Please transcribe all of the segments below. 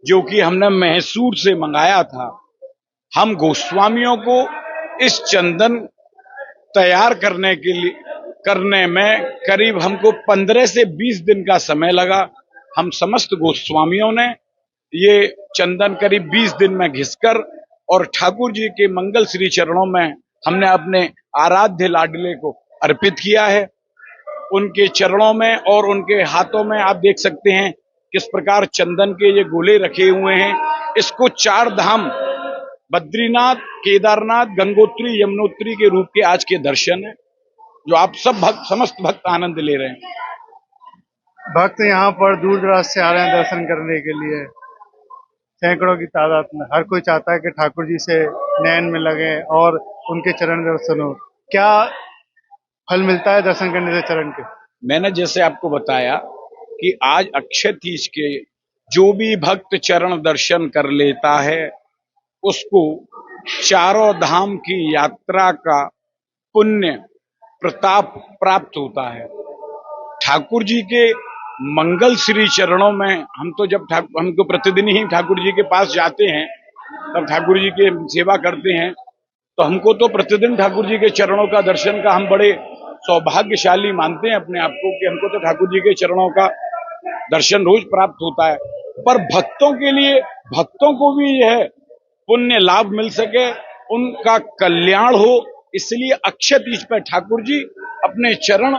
जो कि हमने मैसूर से मंगाया था। हम गोस्वामियों को इस चंदन तैयार करने में करीब हमको 15 से 20 दिन का समय लगा। हम समस्त गोस्वामियों ने ये चंदन करीब 20 दिन में घिसकर और ठाकुर जी के मंगल श्री चरणों में हमने अपने आराध्य लाडले को अर्पित किया है। उनके चरणों में और उनके हाथों में आप देख सकते हैं किस प्रकार चंदन के ये गोले रखे हुए हैं। इसको 4 धाम बद्रीनाथ, केदारनाथ, गंगोत्री, यमुनोत्री के रूप के आज के दर्शन है, जो आप सब समस्त भक्त आनंद ले रहे हैं। भक्त यहाँ पर दूर दराज से आ रहे हैं दर्शन करने के लिए, सैकड़ों की तादाद में। हर कोई चाहता है कि ठाकुर जी से नैन में लगे और उनके चरण दर्शन हो। क्या फल मिलता है दर्शन करने से चरण के? मैंने जैसे आपको बताया कि आज अक्षय तीज के जो भी भक्त चरण दर्शन कर लेता है उसको चारों धाम की यात्रा का पुण्य प्रताप प्राप्त होता है। ठाकुर जी के मंगल श्री चरणों में हम तो जब हमको प्रतिदिन ही ठाकुर जी के पास जाते हैं, तब ठाकुर जी के सेवा करते हैं, तो हमको तो प्रतिदिन ठाकुर जी के चरणों का दर्शन का हम बड़े सौभाग्यशाली मानते हैं अपने आप को कि हमको तो ठाकुर जी के चरणों का दर्शन रोज प्राप्त होता है। पर भक्तों के लिए, भक्तों को भी यह पुण्य लाभ मिल सके, उनका कल्याण हो, इसलिए अक्षय तीज पर ठाकुर जी अपने चरण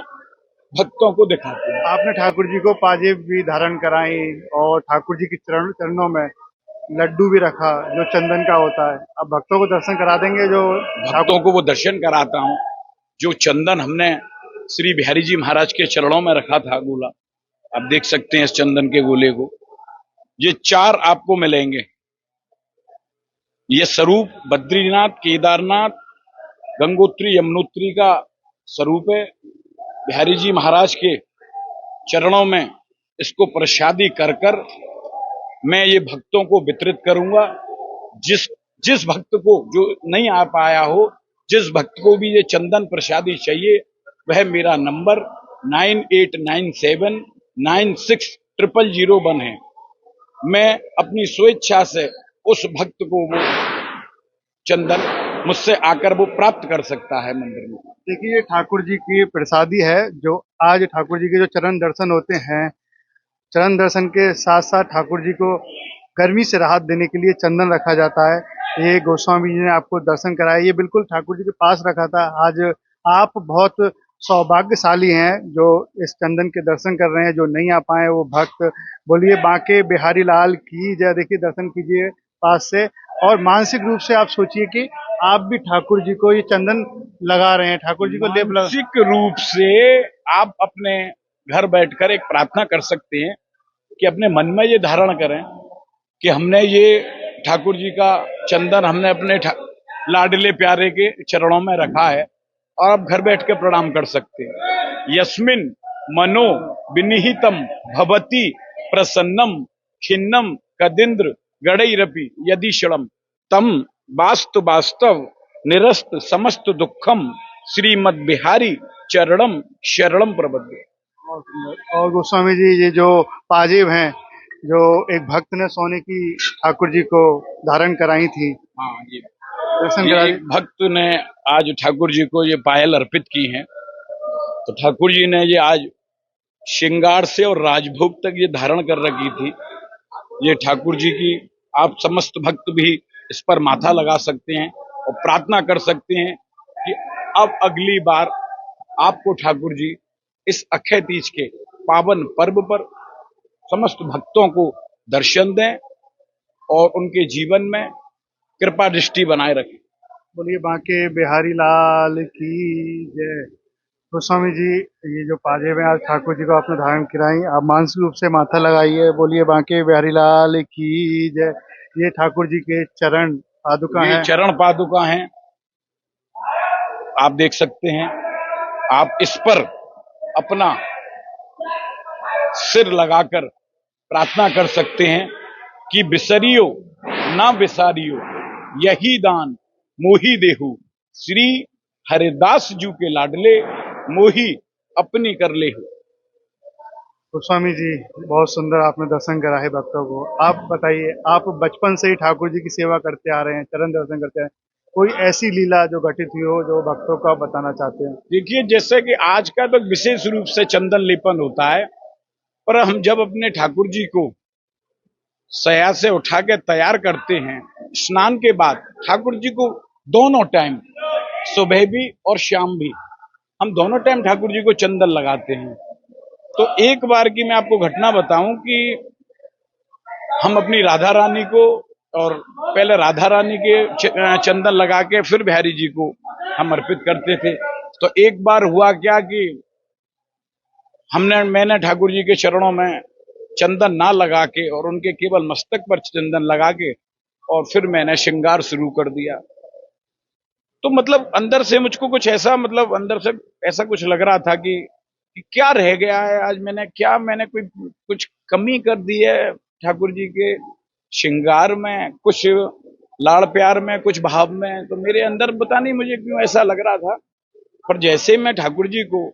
भक्तों को दिखाते हैं। आपने ठाकुर जी को पाजेब भी धारण कराई और ठाकुर जी के चरणों में लड्डू भी रखा जो चंदन का होता है। अब भक्तों को दर्शन करा देंगे जो भक्तों को वो दर्शन कराता हूं। जो चंदन हमने श्री बिहारी जी महाराज के चरणों में रखा था गोला, आप देख सकते हैं इस चंदन के गोले को। ये 4 आपको मिलेंगे। ये स्वरूप बद्रीनाथ, केदारनाथ, गंगोत्री, यमुनोत्री का स्वरूप है। बिहारी जी महाराज के चरणों में इसको प्रसादी कर मैं ये भक्तों को वितरित करूंगा। जिस भक्त को जो नहीं आ पाया हो, जिस भक्त को भी ये चंदन प्रसादी चाहिए, वह मेरा नंबर 9897960001 है। मैं अपनी स्वेच्छा से उस भक्त को वो चंदन मुझसे आकर वो प्राप्त कर सकता है मंदिर में। देखिए, ये ठाकुर जी की प्रसादी है जो आज ठाकुर जी के जो चरण दर्शन होते हैं, चरण दर्शन के साथ साथ ठाकुर जी को गर्मी से राहत देने के लिए चंदन रखा जाता है। ये गोस्वामी जी ने आपको दर्शन कराया, ये बिल्कुल ठाकुर जी के पास रखा था। आज आप बहुत सौभाग्यशाली हैं जो इस चंदन के दर्शन कर रहे हैं। जो नहीं आ पाए वो भक्त, बोलिए बांके बिहारी लाल की जय। देखिए, दर्शन कीजिए पास से और मानसिक रूप से आप सोचिए कि आप भी ठाकुर जी को ये चंदन लगा रहे हैं, ठाकुर जी को लेप लगा। मानसिक रूप से आप अपने घर बैठकर एक प्रार्थना कर सकते हैं कि अपने मन में ये धारण करें कि हमने ये ठाकुर जी का चंदन हमने अपने लाडले प्यारे के चरणों में रखा है, और आप घर बैठ के प्रणाम कर सकते हैं। यस्मिन मनो विनिहितम भवति प्रसन्नम खिन्नम कदिंद्र गणैरपि यदि शरणम तम वास्तव निरस्त समस्त दुखम श्रीमद बिहारी चरणम शरणम प्रबद्ध। और गोस्वामी जी, ये जो पाजेब हैं जो एक भक्त ने सोने की ठाकुर जी को धारण कराई थी, हाँ जी, दर्शन ये करा। एक भक्त ने आज ठाकुर जी को ये पायल अर्पित की हैं, तो ठाकुर जी ने ये आज श्रृंगार से और राजभोग तक ये धारण कर रखी थी। ये ठाकुर जी की आप समस्त भक्त भी इस पर माथा लगा सकते हैं और प्रार्थना कर सकते हैं कि अब अगली बार आपको ठाकुर जी इस अक्षय तीज के पावन पर्व पर समस्त भक्तों को दर्शन दें और उनके जीवन में कृपा दृष्टि बनाए रखें। बोलिए बांके बिहारी लाल की जय। गोस्वामी जी, ये जो पाजेब हैं आज ठाकुर जी को आपने धारण कराई, आप मानसिक रूप से माथा लगाइए, बोलिए बांके बिहारी लाल की जय। ये ठाकुर जी के चरण पादुका ये हैं। चरण पादुका हैं, आप देख सकते हैं। आप इस पर अपना सिर लगाकर प्रार्थना कर सकते हैं कि बिसरियो ना बिसारियो यही दान मोही देहु, श्री हरिदास जू के लाडले मोही अपनी कर ले हो। गोस्वामी जी, बहुत सुंदर आपने दर्शन करा है भक्तों को। आप बताइए, आप बचपन से ही ठाकुर जी की सेवा करते आ रहे हैं, चरण दर्शन करते हैं, कोई ऐसी लीला जो घटित हुई हो जो भक्तों को आप बताना चाहते हैं? देखिए, जैसे कि आज का तो विशेष रूप से चंदन लेपन होता है, पर हम जब अपने ठाकुर जी को शया से उठा के तैयार करते हैं, स्नान के बाद ठाकुर जी को दोनों टाइम, सुबह भी और शाम भी, हम दोनों टाइम ठाकुर जी को चंदन लगाते हैं। तो एक बार की मैं आपको घटना बताऊं कि हम अपनी राधा रानी को, और पहले राधा रानी के चंदन लगा के फिर बिहारी जी को हम अर्पित करते थे। तो एक बार हुआ क्या कि मैंने ठाकुर जी के चरणों में चंदन ना लगा के और उनके केवल मस्तक पर चंदन लगा के और फिर मैंने श्रृंगार शुरू कर दिया। तो मतलब अंदर से मुझको कुछ ऐसा, मतलब अंदर से ऐसा कुछ लग रहा था कि क्या रह गया है आज, मैंने कोई कुछ कमी कर दी है ठाकुर जी के श्रृंगार में, कुछ लाड़ प्यार में, कुछ भाव में। तो मेरे अंदर पता नहीं मुझे क्यों ऐसा लग रहा था। पर जैसे मैं ठाकुर जी को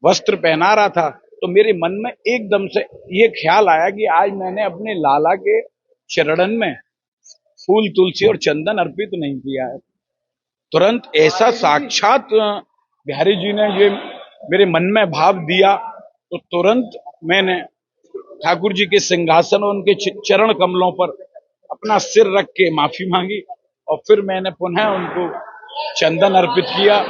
वस्त्र पहना रहा था तो मेरे मन में एकदम से ये ख्याल आया कि आज मैंने अपने लाला के चरणन में फूल, तुलसी और चंदन अर्पित नहीं किया है। तुरंत ऐसा साक्षात बिहारी जी ने ये मेरे मन में भाव दिया, तो तुरंत मैंने ठाकुर जी के सिंहासन और उनके चरण कमलों पर अपना सिर रख के माफी मांगी और फिर मैंने पुनः उनको चंदन अर्पित किया।